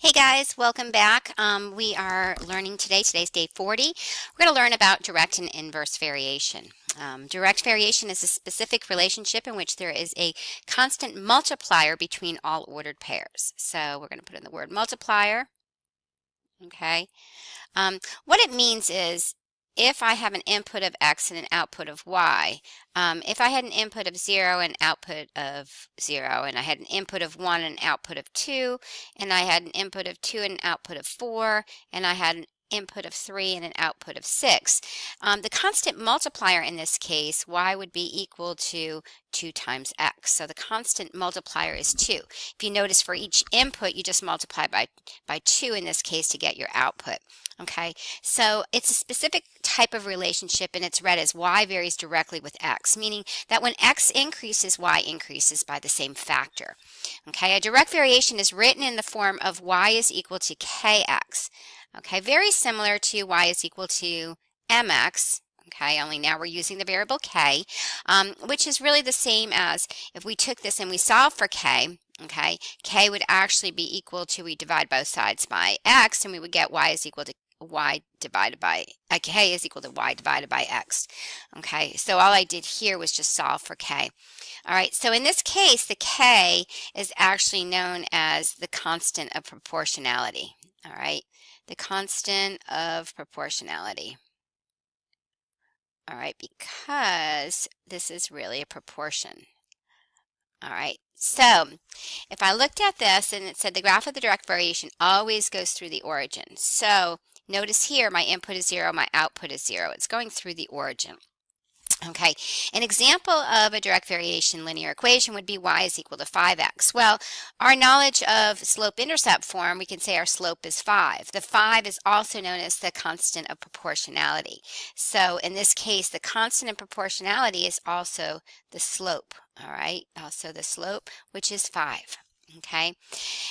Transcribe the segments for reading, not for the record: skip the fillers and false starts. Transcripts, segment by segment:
Hey guys, welcome back. We are learning today. Today's day 40. We're going to learn about direct and inverse variation. Direct variation is a specific relationship in which there is a constant multiplier between all ordered pairs. So we're going to put in the word multiplier. Okay. What it means is if I have an input of X and an output of Y, if I had an input of 0 and output of 0, and I had an input of 1 and output of 2, and I had an input of 2 and an output of 4, and I had an input of 3 and an output of 6, the constant multiplier in this case, Y would be equal to 2 times X. So the constant multiplier is 2. If you notice for each input, you just multiply by 2 in this case to get your output. Okay, so it's a specific type of relationship and it's read as Y varies directly with X, meaning that when X increases, Y increases by the same factor. Okay, a direct variation is written in the form of Y is equal to KX. Okay, very similar to Y is equal to MX. Okay, only now we're using the variable K, which is really the same as if we took this and we solved for K. Okay, K would actually be equal to, we divide both sides by X, and we would get Y is equal to Y divided by K is equal to Y divided by X. Okay, so all I did here was just solve for K. All right, so in this case, the K is actually known as the constant of proportionality. All right, the constant of proportionality. All right, because this is really a proportion. All right, so if I looked at this and it said the graph of the direct variation always goes through the origin. So notice here my input is 0, my output is 0. It's going through the origin. Okay, an example of a direct variation linear equation would be y is equal to 5x. Well, our knowledge of slope-intercept form, we can say our slope is 5. The 5 is also known as the constant of proportionality. So in this case, the constant of proportionality is also the slope. All right, also the slope, which is 5. Okay,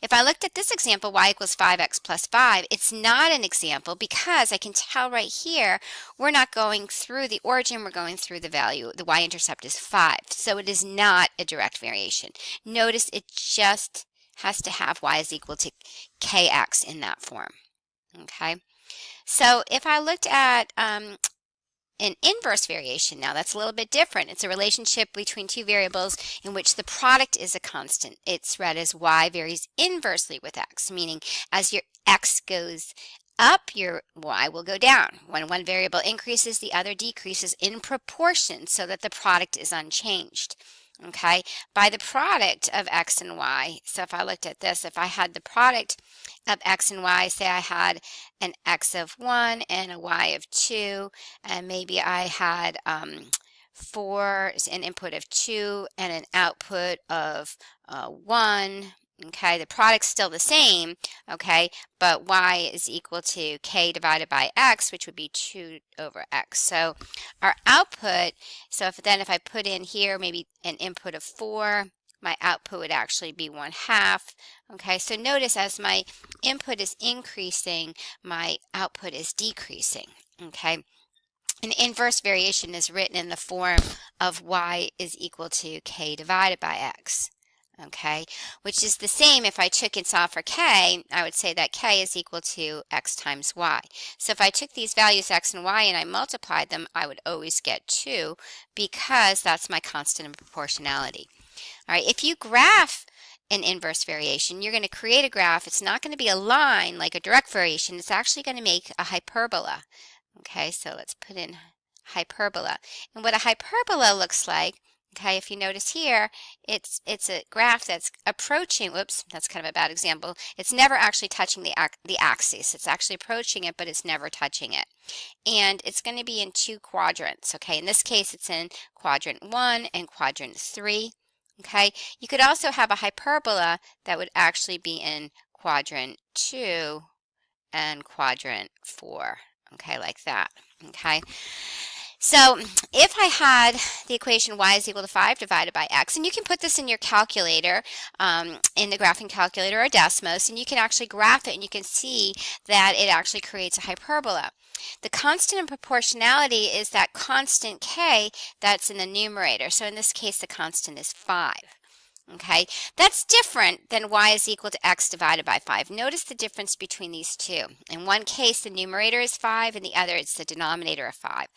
if I looked at this example, y equals 5x plus 5, it's not an example because I can tell right here we're not going through the origin, we're going through the value. The y-intercept is 5, so it is not a direct variation. Notice it just has to have y is equal to kx in that form. Okay, so if I looked at an inverse variation now, that's a little bit different. It's a relationship between two variables in which the product is a constant. It's read as y varies inversely with x, meaning as your x goes up, your y will go down. When one variable increases, the other decreases in proportion so that the product is unchanged. Okay, by the product of x and y, so if I looked at this, if I had the product of x and y, say I had an x of 1 and a y of 2, and maybe I had an input of 2 and an output of 1. Okay, the product's still the same, okay, but y is equal to k divided by x, which would be 2 over x. So our output, so if I put in here maybe an input of 4, my output would actually be 1/2. Okay, so notice as my input is increasing, my output is decreasing. Okay, an inverse variation is written in the form of y is equal to k divided by x. Okay, which is the same if I took and solved for k, I would say that k is equal to x times y. So if I took these values x and y and I multiplied them, I would always get 2 because that's my constant of proportionality. All right, if you graph an inverse variation, you're going to create a graph. It's not going to be a line like a direct variation. It's actually going to make a hyperbola. Okay, so let's put in hyperbola. And what a hyperbola looks like, okay, if you notice here, it's a graph that's approaching, whoops, that's kind of a bad example. It's never actually touching the axis. It's actually approaching it, but it's never touching it. And it's going to be in 2 quadrants, okay? In this case, it's in quadrant 1 and quadrant 3. Okay, you could also have a hyperbola that would actually be in quadrant 2 and quadrant 4. Okay, like that. Okay, so if I had the equation y is equal to 5 divided by x, and you can put this in your calculator, in the graphing calculator or Desmos, and you can actually graph it and you can see that it actually creates a hyperbola. The constant in proportionality is that constant k that's in the numerator. So in this case, the constant is 5. Okay, that's different than y is equal to x divided by 5. Notice the difference between these two. In one case, the numerator is 5, and the other, it's the denominator of 5.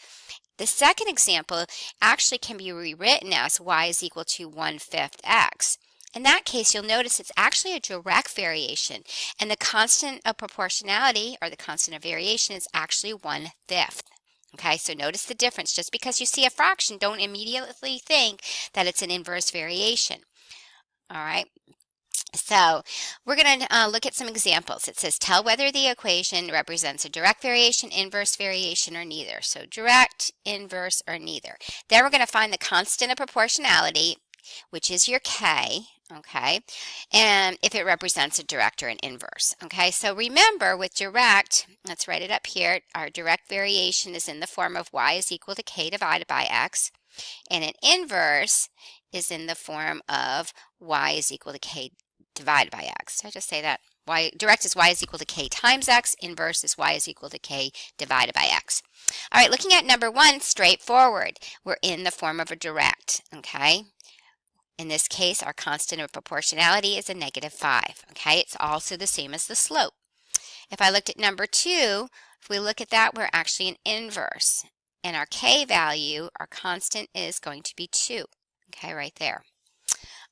The second example actually can be rewritten as y is equal to 1/5 x. In that case, you'll notice it's actually a direct variation, and the constant of proportionality, or the constant of variation, is actually 1/5. Okay, so notice the difference. Just because you see a fraction, don't immediately think that it's an inverse variation. All right, so we're going to look at some examples. It says, tell whether the equation represents a direct variation, inverse variation, or neither. So direct, inverse, or neither. Then we're going to find the constant of proportionality, which is your k, okay, and if it represents a direct or an inverse. Okay, so remember with direct, let's write it up here, our direct variation is in the form of y is equal to k divided by x, and an inverse is in the form of y is equal to k divided by x. Did I just say that? Direct is y is equal to k times x. Inverse is y is equal to k divided by x. All right, looking at number 1, straightforward. We're in the form of a direct, okay? In this case, our constant of proportionality is a -5, okay? It's also the same as the slope. If I looked at number 2, if we look at that, we're actually an inverse. And our k value, our constant, is going to be 2. Okay, right there.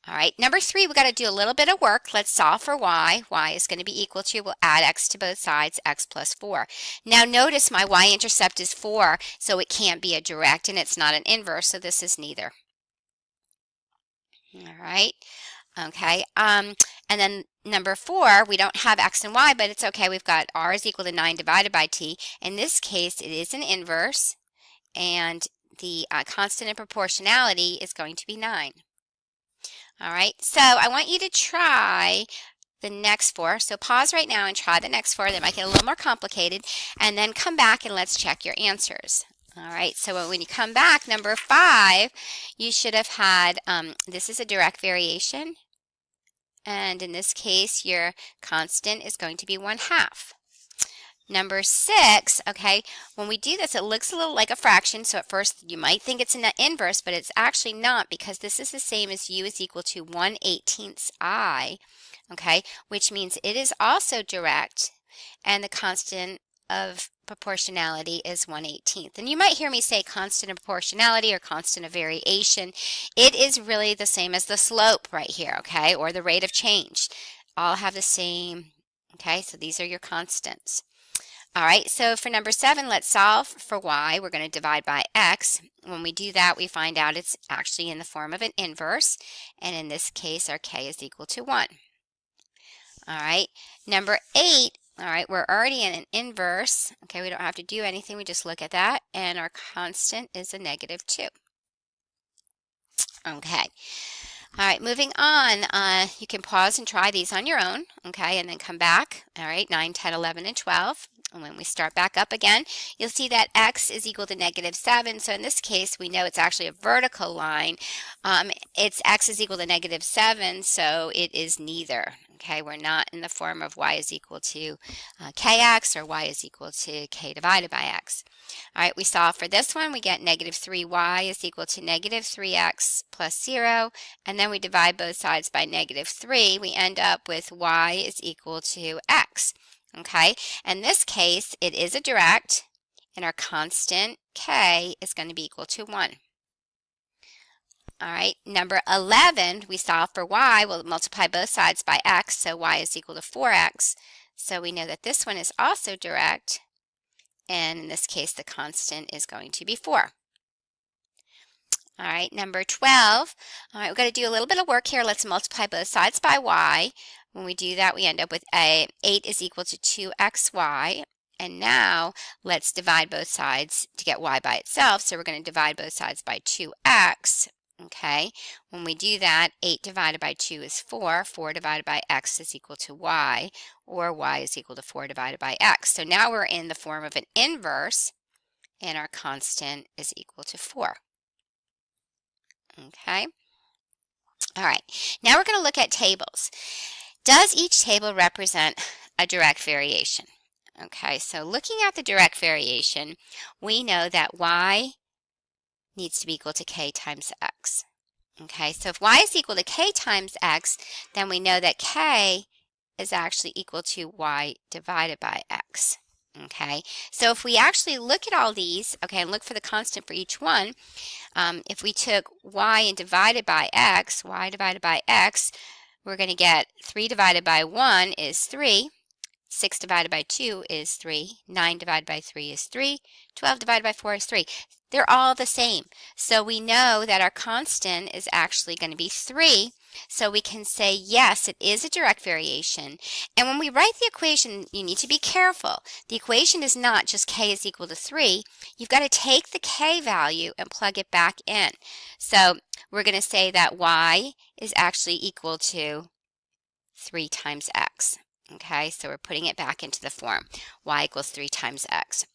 All right, number 3, we've got to do a little bit of work. Let's solve for y. Y is going to be equal to, we'll add x to both sides, x plus 4. Now notice my y-intercept is 4, so it can't be a direct, and it's not an inverse, so this is neither. All right, okay. And then number 4, we don't have x and y, but it's okay. We've got r is equal to 9 divided by t. In this case, it is an inverse, and the constant of proportionality is going to be 9. All right, so I want you to try the next 4. So pause right now and try the next 4. That might get a little more complicated, and then come back and let's check your answers. All right, so when you come back, number 5, you should have had, this is a direct variation, and in this case, your constant is going to be 1/2. Number 6, okay, when we do this, it looks a little like a fraction, so at first you might think it's an inverse, but it's actually not, because this is the same as u is equal to 1/18 I, okay, which means it is also direct, and the constant of proportionality is 1/18. And you might hear me say constant of proportionality or constant of variation. It is really the same as the slope right here, okay, or the rate of change. All have the same, okay, so these are your constants. All right, so for number 7, let's solve for y. We're going to divide by x. When we do that, we find out it's actually in the form of an inverse, and in this case, our k is equal to 1. All right, number 8, all right, we're already in an inverse. Okay, we don't have to do anything. We just look at that, and our constant is a -2. Okay. All right, moving on, you can pause and try these on your own, okay, and then come back. All right, 9, 10, 11, and 12. And when we start back up again, you'll see that x is equal to -7. So in this case, we know it's actually a vertical line. It's x is equal to -7, so it is neither. Okay, we're not in the form of y is equal to kx or y is equal to k divided by x. All right, we solve for this one. We get -3y is equal to -3x plus 0. And then we divide both sides by -3. We end up with y is equal to x. Okay, in this case, it is a direct, and our constant k is going to be equal to 1. All right, number 11, we solve for y. We'll multiply both sides by x, so y is equal to 4x. So we know that this one is also direct, and in this case, the constant is going to be 4. All right, number 12. All right, we've got to do a little bit of work here. Let's multiply both sides by y. When we do that, we end up with 8 is equal to 2xy. And now let's divide both sides to get y by itself. So we're going to divide both sides by 2x. Okay, when we do that, 8 divided by 2 is 4. 4 divided by x is equal to y, or y is equal to 4 divided by x. So now we're in the form of an inverse, and our constant is equal to 4. Okay. All right. Now we're going to look at tables. Does each table represent a direct variation? Okay, so looking at the direct variation, we know that y needs to be equal to k times x. Okay, so if y is equal to k times x, then we know that k is actually equal to y divided by x. Okay, so if we actually look at all these, okay, and look for the constant for each one, if we took y and divided by x, y divided by x, we're going to get 3 divided by 1 is 3, 6 divided by 2 is 3, 9 divided by 3 is 3, 12 divided by 4 is 3. They're all the same. So we know that our constant is actually going to be 3. So we can say, yes, it is a direct variation. And when we write the equation, you need to be careful. The equation is not just k is equal to 3. You've got to take the k value and plug it back in. So we're going to say that y is actually equal to 3 times x. Okay, so we're putting it back into the form. Y equals 3 times x.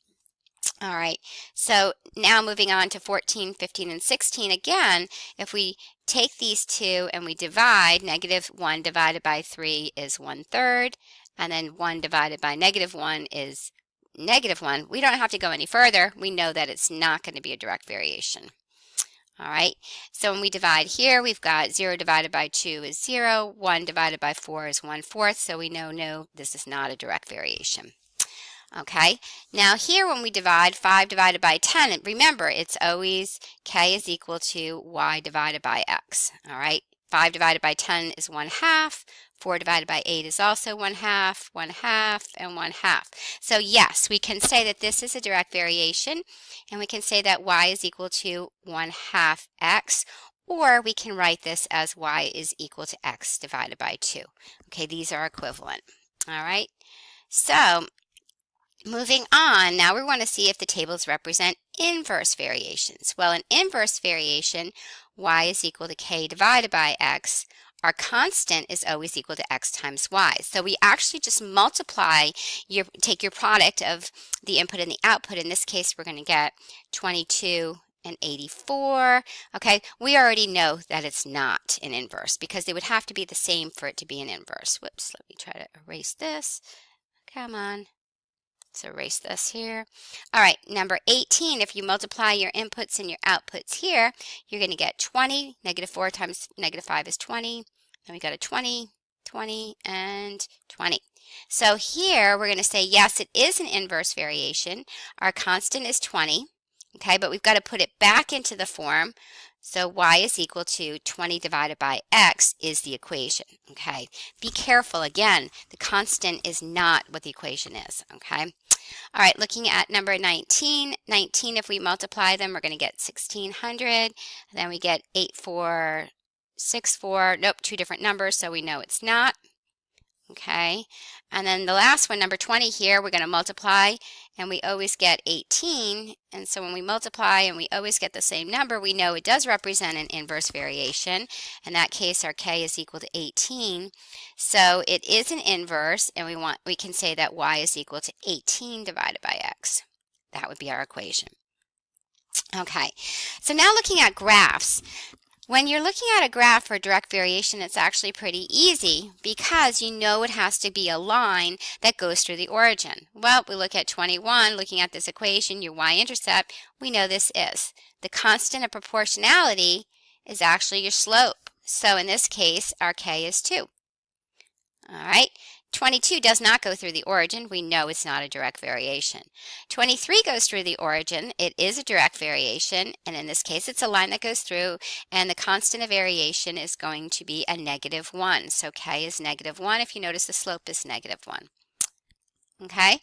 All right, so now moving on to 14, 15, and 16. Again, if we take these two and we divide, negative 1 divided by 3 is 1/3, and then 1 divided by negative 1 is negative 1. We don't have to go any further. We know that it's not going to be a direct variation. All right, so when we divide here, we've got 0 divided by 2 is 0, 1 divided by 4 is 1/4, so we know, no, this is not a direct variation. Okay, now here when we divide 5 divided by 10, remember it's always k is equal to y divided by x. All right, 5 divided by 10 is 1/2, 4 divided by 8 is also 1/2, 1/2, and 1/2. So yes, we can say that this is a direct variation, and we can say that y is equal to 1/2 x, or we can write this as y is equal to x divided by 2. Okay, these are equivalent. All right, so moving on, now we want to see if the tables represent inverse variations. Well, an inverse variation, y is equal to k divided by x. Our constant is always equal to x times y. So we actually just multiply, take your product of the input and the output. In this case, we're going to get 22 and 84. Okay, we already know that it's not an inverse because they would have to be the same for it to be an inverse. Whoops, let me try to erase this. Come on. So erase this here. All right, number 18, if you multiply your inputs and your outputs here, you're going to get 20. Negative 4 times negative 5 is 20. Then we got a 20, 20, and 20. So here we're going to say, yes, it is an inverse variation. Our constant is 20, okay, but we've got to put it back into the form. So y is equal to 20 divided by x is the equation, okay? Be careful, again, the constant is not what the equation is, okay? All right, looking at number 19. 19, if we multiply them, we're going to get 1,600. Then we get 8464. Nope, two different numbers, so we know it's not. Okay, and then the last one, number 20 here, we're going to multiply, and we always get 18. And so when we multiply and we always get the same number, we know it does represent an inverse variation. In that case, our k is equal to 18. So it is an inverse, and we can say that y is equal to 18 divided by x. That would be our equation. Okay, so now looking at graphs. When you're looking at a graph for direct variation, it's actually pretty easy because you know it has to be a line that goes through the origin. Well, we look at 21, looking at this equation, your y-intercept, we know this is. The constant of proportionality is actually your slope. So in this case, our k is 2. All right. 22 does not go through the origin. We know it's not a direct variation. 23 goes through the origin. It is a direct variation, and in this case, it's a line that goes through, and the constant of variation is going to be a -1. So k is -1. If you notice, the slope is -1. Okay?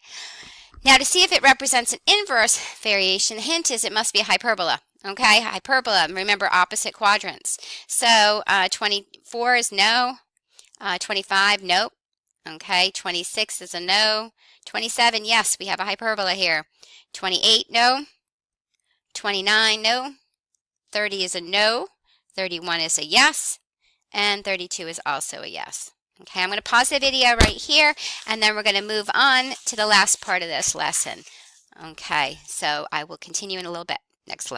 Now, to see if it represents an inverse variation, the hint is it must be a hyperbola. Okay? Hyperbola, remember opposite quadrants. So 24 is no. 25, nope. Okay, 26 is a no. 27, yes, we have a hyperbola here. 28, no. 29, no. 30 is a no. 31 is a yes. And 32 is also a yes. Okay, I'm going to pause the video right here, and then we're going to move on to the last part of this lesson. Okay, so I will continue in a little bit. Next